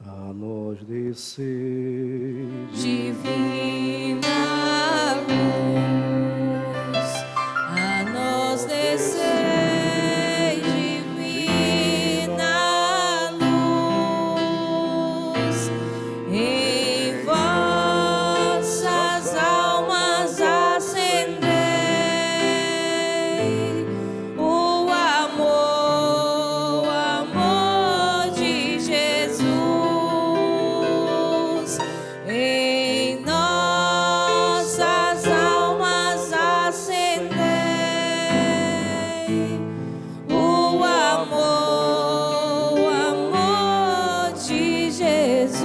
A nós descer divina luz, a nós descer divina luz, em vossas almas acendei o amor de Jesus. Em nossas almas acendei o amor de Jesus.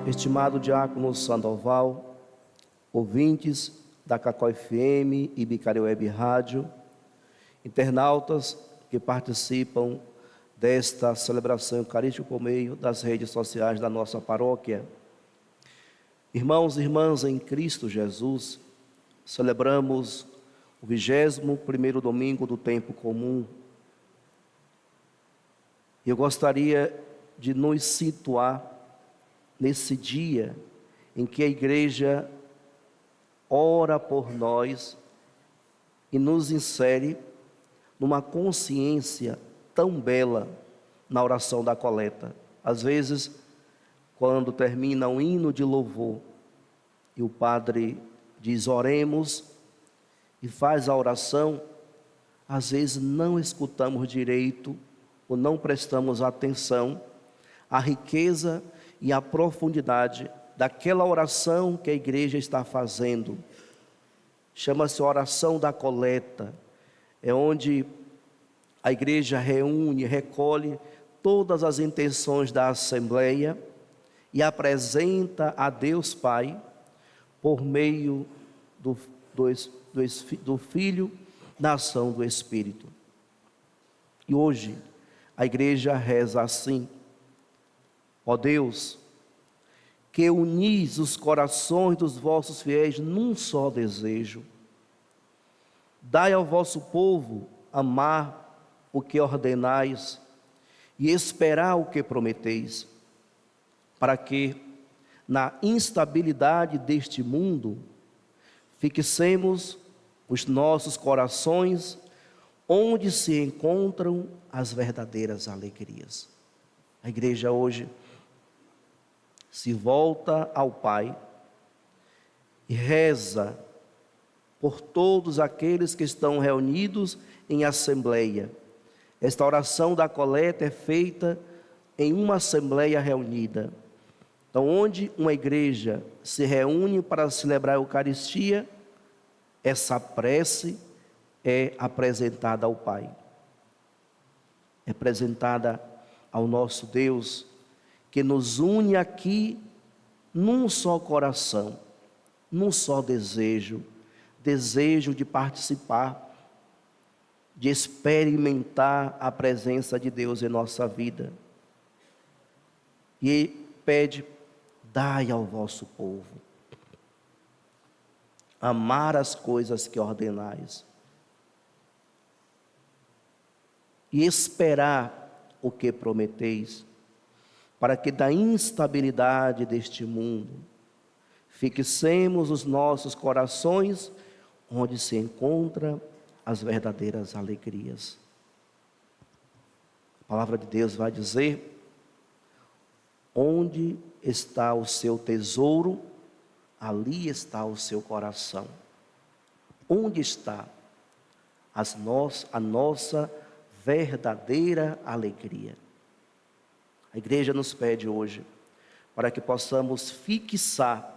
Estimado diácono Sandoval, ouvintes da Cacó FM e Bicari Web Rádio, internautas que participam desta celebração eucarística por meio das redes sociais da nossa paróquia. Irmãos e irmãs em Cristo Jesus, celebramos o 21º domingo do tempo comum. Eu gostaria de nos situar nesse dia em que a igreja ora por nós e nos insere numa consciência tão bela na oração da coleta. Às vezes, quando termina um hino de louvor e o padre diz oremos e faz a oração, às vezes não escutamos direito ou não prestamos atenção à riqueza e à profundidade daquela oração que a igreja está fazendo. Chama-se oração da coleta. É onde a igreja reúne, recolhe todas as intenções da Assembleia e apresenta a Deus Pai por meio do Filho na ação do Espírito. E hoje a igreja reza assim: ó Deus, que unis os corações dos vossos fiéis num só desejo, dai ao vosso povo amar o que ordenais e esperar o que prometeis, para que, na instabilidade deste mundo, fixemos os nossos corações onde se encontram as verdadeiras alegrias. A igreja hoje se volta ao Pai e reza por todos aqueles que estão reunidos em assembleia. Esta oração da coleta é feita em uma assembleia reunida. Então, onde uma igreja se reúne para celebrar a Eucaristia, essa prece é apresentada ao Pai, é apresentada ao nosso Deus, que nos une aqui num só coração, num só desejo de participar, de experimentar a presença de Deus em nossa vida. E pede: dai ao vosso povo amar as coisas que ordenais e esperar o que prometeis, para que da instabilidade deste mundo fixemos os nossos corações onde se encontra as verdadeiras alegrias. A palavra de Deus vai dizer: onde está o seu tesouro, ali está o seu coração. Onde está a nossa verdadeira alegria? A igreja nos pede hoje para que possamos fixar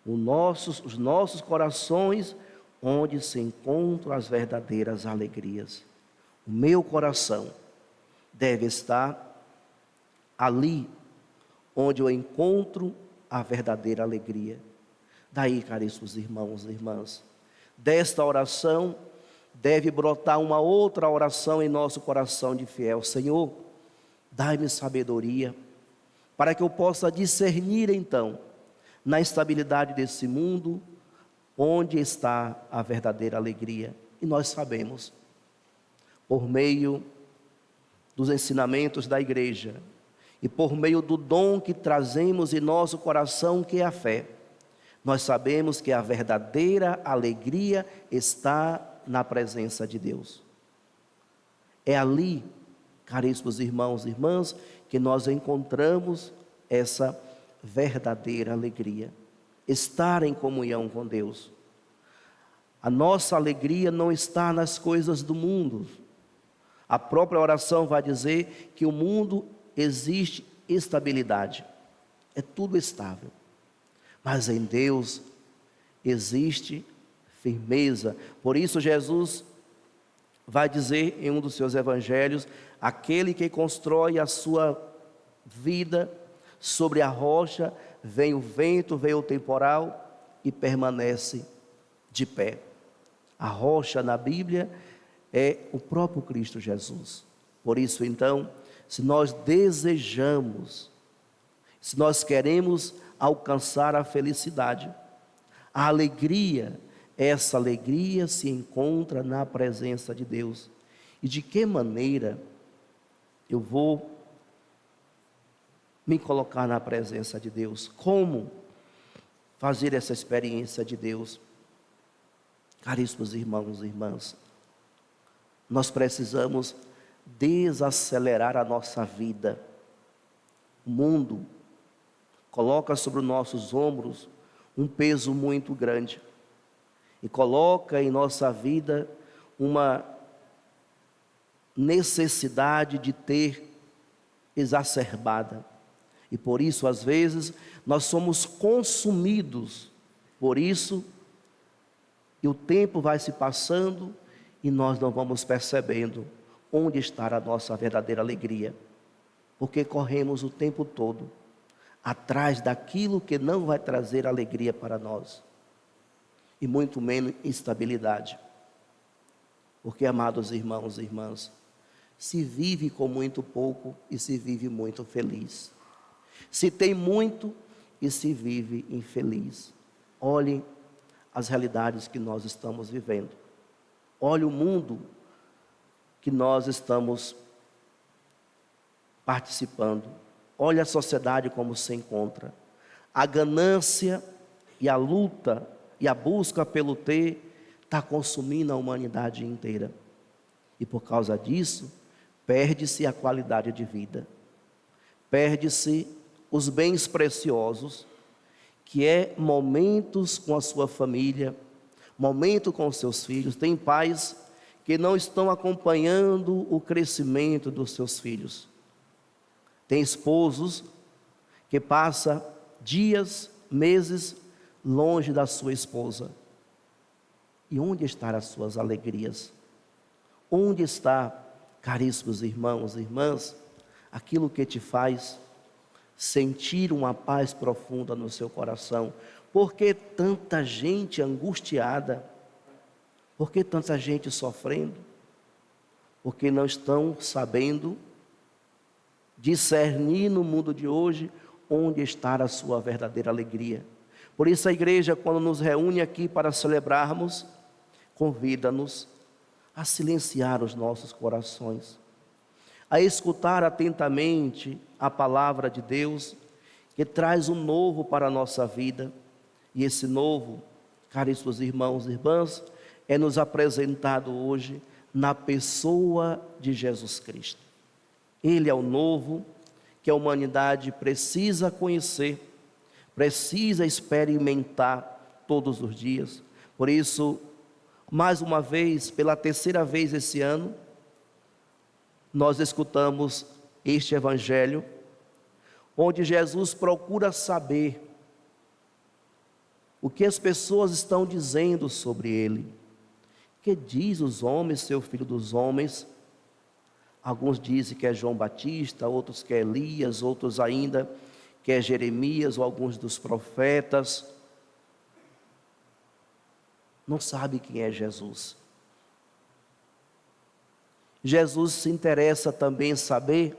os nossos corações onde se encontram as verdadeiras alegrias. O meu coração deve estar ali onde eu encontro a verdadeira alegria. Daí, caríssimos irmãos e irmãs, desta oração deve brotar uma outra oração em nosso coração de fiel: Senhor, dai-me sabedoria, para que eu possa discernir então, na estabilidade desse mundo, onde está a verdadeira alegria. E nós sabemos, por meio dos ensinamentos da igreja e por meio do dom que trazemos em nosso coração, que é a fé, nós sabemos que a verdadeira alegria está na presença de Deus. É ali, caríssimos irmãos e irmãs, que nós encontramos essa verdadeira alegria. Estar em comunhão com Deus. A nossa alegria não está nas coisas do mundo. A própria oração vai dizer que o mundo existe estabilidade. É tudo estável. Mas em Deus existe firmeza. Por isso Jesus vai dizer em um dos seus evangelhos: aquele que constrói a sua vida sobre a rocha, vem o vento, vem o temporal e permanece de pé. A rocha na Bíblia é o próprio Cristo Jesus. Por isso então, se nós desejamos, se nós queremos alcançar a felicidade, a alegria, essa alegria se encontra na presença de Deus. E de que maneira eu vou me colocar na presença de Deus? Como fazer essa experiência de Deus? Caríssimos irmãos e irmãs, nós precisamos desacelerar a nossa vida. O mundo coloca sobre os nossos ombros um peso muito grande e coloca em nossa vida uma necessidade de ter exacerbada. E por isso, às vezes, nós somos consumidos por isso, e o tempo vai se passando e nós não vamos percebendo onde está a nossa verdadeira alegria, porque corremos o tempo todo atrás daquilo que não vai trazer alegria para nós, e muito menos estabilidade. Porque, amados irmãos e irmãs, se vive com muito pouco e se vive muito feliz. Se tem muito e se vive infeliz. Olhem as realidades que nós estamos vivendo. Olhe o mundo que nós estamos participando. Olhe a sociedade como se encontra. A ganância e a luta e a busca pelo ter está consumindo a humanidade inteira. E por causa disso, perde-se a qualidade de vida. Perde-se os bens preciosos, que é momentos com a sua família, momento com os seus filhos. Tem pais que não estão acompanhando o crescimento dos seus filhos. Tem esposos que passam dias, meses longe da sua esposa. E onde estão as suas alegrias? Onde está, caríssimos irmãos e irmãs, aquilo que te faz sentir uma paz profunda no seu coração? Por que tanta gente angustiada? Por que tanta gente sofrendo? Porque não estão sabendo discernir no mundo de hoje onde está a sua verdadeira alegria. Por isso a igreja, quando nos reúne aqui para celebrarmos, convida-nos a silenciar os nossos corações, a escutar atentamente a palavra de Deus, que traz um novo para a nossa vida. E esse novo, caríssimos irmãos e irmãs, é nos apresentado hoje na pessoa de Jesus Cristo. Ele é o novo que a humanidade precisa conhecer, precisa experimentar todos os dias. Por isso, mais uma vez, pela terceira vez esse ano, nós escutamos este evangelho, onde Jesus procura saber o que as pessoas estão dizendo sobre ele. Que diz os homens, seu filho dos homens? Alguns dizem que é João Batista, outros que é Elias, outros ainda que é Jeremias ou alguns dos profetas. Não sabe quem é Jesus. Jesus se interessa também em saber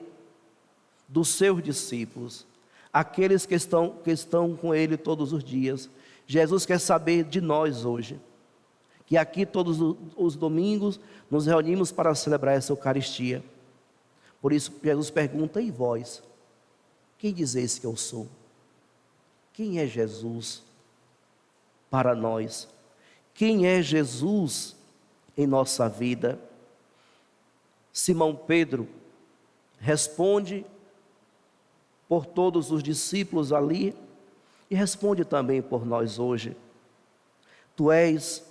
dos seus discípulos, aqueles que estão com ele todos os dias. Jesus quer saber de nós hoje, que aqui todos os domingos nos reunimos para celebrar essa Eucaristia. Por isso Jesus pergunta: e vós? Quem dizeis que eu sou? Quem é Jesus para nós? Quem é Jesus em nossa vida? Simão Pedro responde por todos os discípulos ali e responde também por nós hoje: Tu és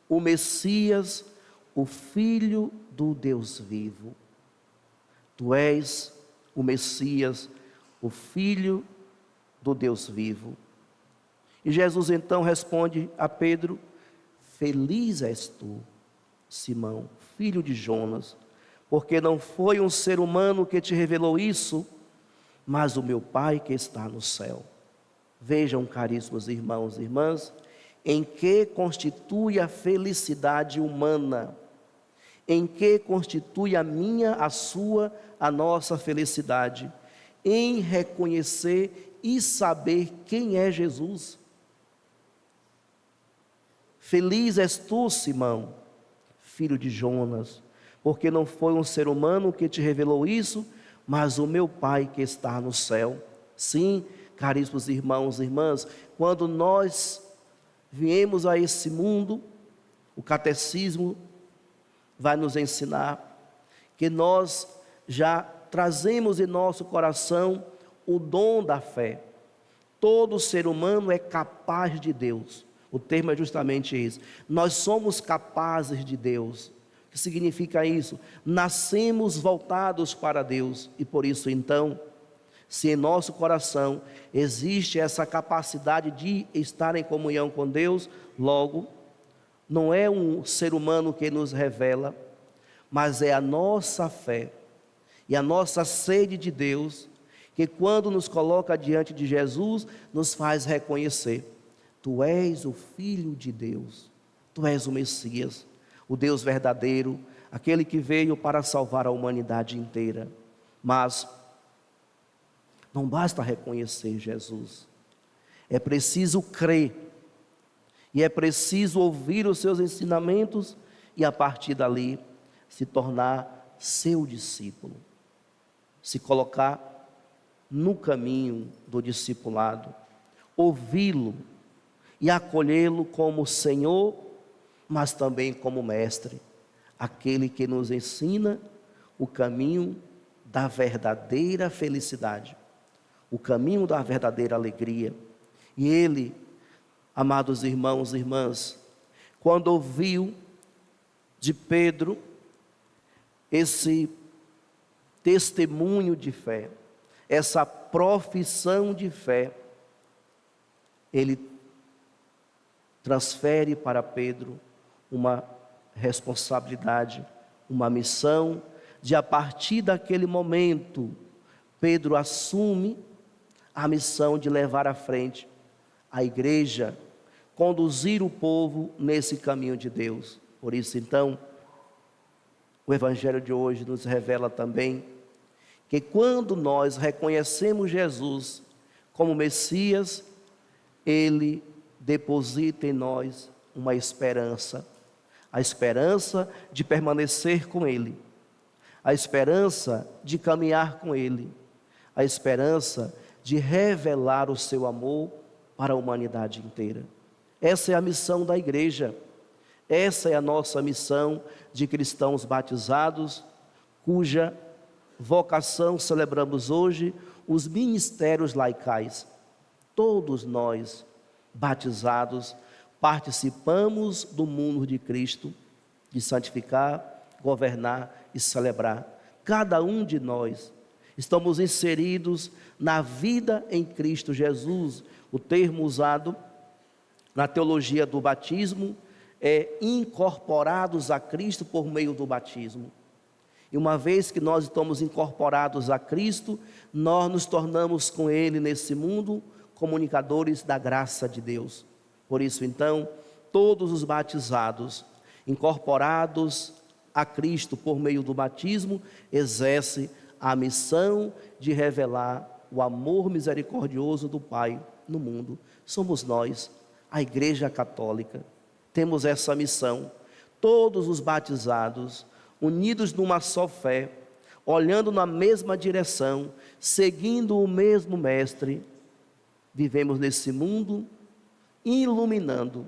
o Messias, o Filho do Deus vivo. Tu és o Messias, o Filho do Deus vivo. E Jesus então responde a Pedro: Feliz és tu, Simão, filho de Jonas, porque não foi um ser humano que te revelou isso, mas o meu Pai que está no céu. Vejam, caríssimos irmãos e irmãs, em que constitui a felicidade humana, em que constitui a minha, a sua, a nossa felicidade, em reconhecer e saber quem é Jesus. Feliz és tu, Simão, filho de Jonas, porque não foi um ser humano que te revelou isso, mas o meu Pai que está no céu. Sim, caríssimos irmãos e irmãs, quando nós viemos a esse mundo, o catecismo vai nos ensinar que nós já trazemos em nosso coração o dom da fé. Todo ser humano é capaz de Deus. O termo é justamente esse. Nós somos capazes de Deus. O que significa isso? Nascemos voltados para Deus. E por isso então, se em nosso coração existe essa capacidade de estar em comunhão com Deus, logo, não é um ser humano que nos revela, mas é a nossa fé e a nossa sede de Deus, que quando nos coloca diante de Jesus, nos faz reconhecer: Tu és o Filho de Deus, Tu és o Messias, o Deus verdadeiro, aquele que veio para salvar a humanidade inteira. Mas não basta reconhecer Jesus, é preciso crer, e é preciso ouvir os seus ensinamentos, e a partir dali se tornar seu discípulo, se colocar no caminho do discipulado, ouvi-lo e acolhê-lo como Senhor, mas também como Mestre, aquele que nos ensina o caminho da verdadeira felicidade, o caminho da verdadeira alegria. E ele, amados irmãos e irmãs, quando ouviu de Pedro esse testemunho de fé, essa profissão de fé, ele transfere para Pedro uma responsabilidade, uma missão, de a partir daquele momento, Pedro assume a missão de levar à frente a igreja, conduzir o povo nesse caminho de Deus. Por isso então, o Evangelho de hoje nos revela também que quando nós reconhecemos Jesus como Messias, Ele deposita em nós uma esperança, a esperança de permanecer com Ele, a esperança de caminhar com Ele, a esperança de revelar o seu amor para a humanidade inteira. Essa é a missão da igreja, essa é a nossa missão de cristãos batizados, cuja vocação celebramos hoje, os ministérios laicais. Todos nós, batizados, participamos do mundo de Cristo, de santificar, governar e celebrar. Cada um de nós estamos inseridos na vida em Cristo Jesus. O termo usado na teologia do batismo é incorporados a Cristo por meio do batismo. E uma vez que nós estamos incorporados a Cristo, nós nos tornamos com Ele nesse mundo comunicadores da graça de Deus. Por isso então, todos os batizados, incorporados a Cristo por meio do batismo, exercem a missão de revelar o amor misericordioso do Pai no mundo. Somos nós, a Igreja Católica, temos essa missão. Todos os batizados, unidos numa só fé, olhando na mesma direção, seguindo o mesmo Mestre, vivemos nesse mundo iluminando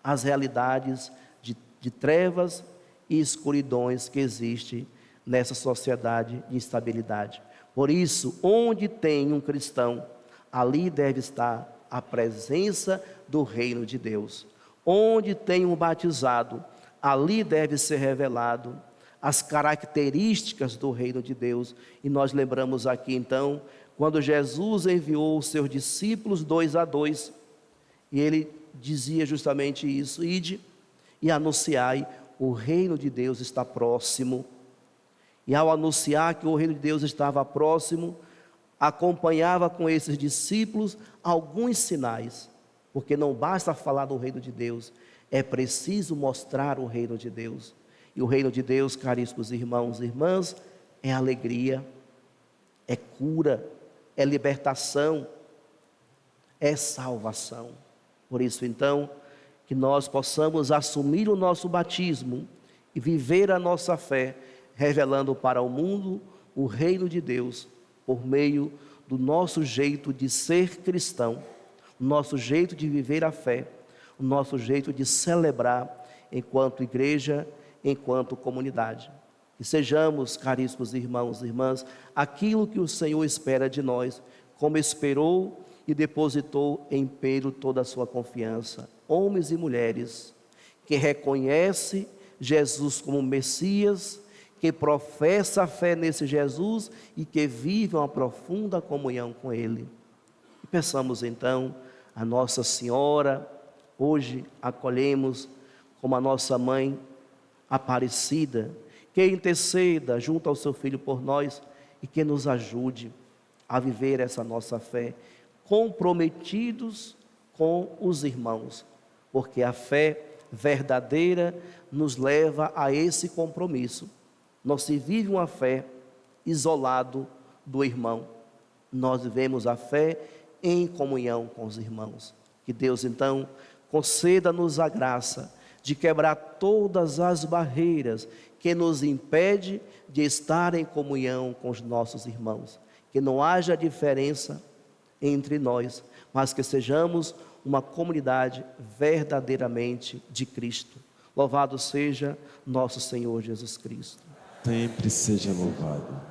as realidades de trevas e escuridões que existem nessa sociedade de instabilidade. Por isso, onde tem um cristão, ali deve estar a presença do reino de Deus. Onde tem um batizado, ali deve ser revelado as características do reino de Deus. E nós lembramos aqui então, quando Jesus enviou os seus discípulos 2 a 2, e ele dizia justamente isso: ide e anunciai, o reino de Deus está próximo. E ao anunciar que o reino de Deus estava próximo, acompanhava com esses discípulos alguns sinais, porque não basta falar do reino de Deus, é preciso mostrar o reino de Deus. E o reino de Deus, caríssimos irmãos e irmãs, é alegria, é cura, é libertação, é salvação. Por isso então, que nós possamos assumir o nosso batismo e viver a nossa fé, revelando para o mundo o reino de Deus, por meio do nosso jeito de ser cristão, o nosso jeito de viver a fé, o nosso jeito de celebrar enquanto igreja, enquanto comunidade. Que sejamos, caríssimos irmãos e irmãs, aquilo que o Senhor espera de nós, como esperou e depositou em Pedro toda a sua confiança. Homens e mulheres que reconhecem Jesus como Messias, que professa a fé nesse Jesus e que vivem uma profunda comunhão com Ele. E peçamos então a Nossa Senhora, hoje acolhemos como a nossa Mãe Aparecida, que interceda junto ao seu Filho por nós e que nos ajude a viver essa nossa fé, comprometidos com os irmãos, porque a fé verdadeira nos leva a esse compromisso. Não se vive uma fé isolado do irmão, nós vivemos a fé em comunhão com os irmãos. Que Deus então conceda-nos a graça de quebrar todas as barreiras que nos impedem de estar em comunhão com os nossos irmãos, que não haja diferença entre nós, mas que sejamos uma comunidade verdadeiramente de Cristo. Louvado seja nosso Senhor Jesus Cristo. Sempre seja louvado.